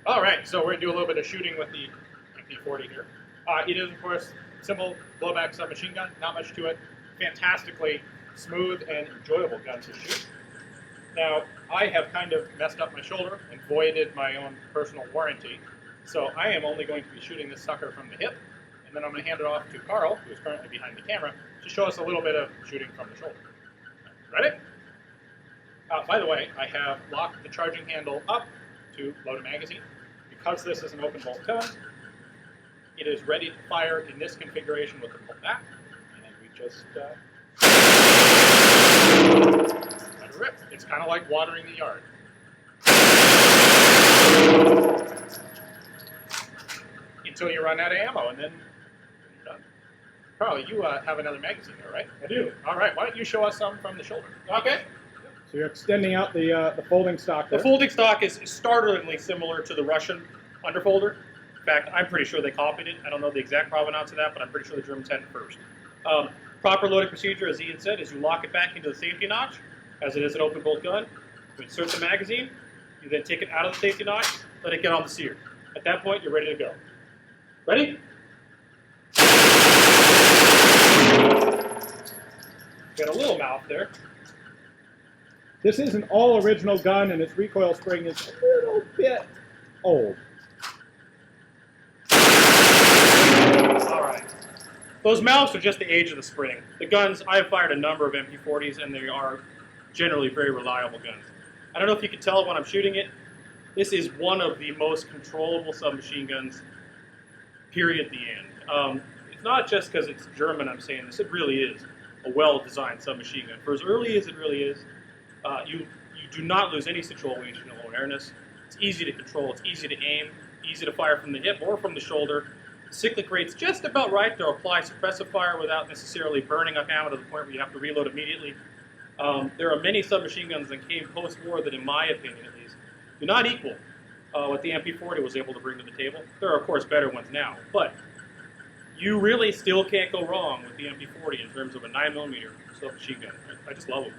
All right, so we're going to do a little bit of shooting with the MP40 here. It is, of course, simple blowback submachine gun, not much to it. Fantastically smooth and enjoyable gun to shoot. Now, I have kind of messed up my shoulder and voided my own personal warranty, so I am only going to be shooting this sucker from the hip, and then I'm going to hand it off to Carl, who is currently behind the camera, to show us a little bit of shooting from the shoulder. Ready? By the way, I have locked the charging handle up to load a magazine. Because this is an open bolt gun, it is ready to fire in this configuration with the bolt back, and we just let it rip. It's kind of like watering the yard. Until you run out of ammo, and then you're done. Carl, you have another magazine there, right? I do. All right, why don't you show us some from the shoulder? Okay. So you're extending out the folding stock there. The folding stock is startlingly similar to the Russian underfolder. In fact, I'm pretty sure they copied it. I don't know the exact provenance of that, but I'm pretty sure the Germans had it first. Proper loading procedure, as Ian said, is you lock it back into the safety notch, as it is an open bolt gun. You insert the magazine, you then take it out of the safety notch, let it get on the sear. At that point, you're ready to go. Ready? Got a little mouth there. This is an all-original gun, and its recoil spring is a little bit old. All right. Those mouths are just the age of the spring. The guns, I have fired a number of MP40s, and they are generally very reliable guns. I don't know if you can tell when I'm shooting it. This is one of the most controllable submachine guns, period, the end. It's not just because it's German I'm saying this. It really is a well-designed submachine gun. For as early as it really is, you do not lose any situational awareness. It's easy to control. It's easy to aim. Easy to fire from the hip or from the shoulder. The cyclic rate's just about right to apply suppressive fire without necessarily burning up ammo to the point where you have to reload immediately. There are many submachine guns that came post-war that, in my opinion at least, do not equal what the MP40 was able to bring to the table. There are, of course, better ones now, but you really still can't go wrong with the MP40 in terms of a 9mm submachine gun. I just love them.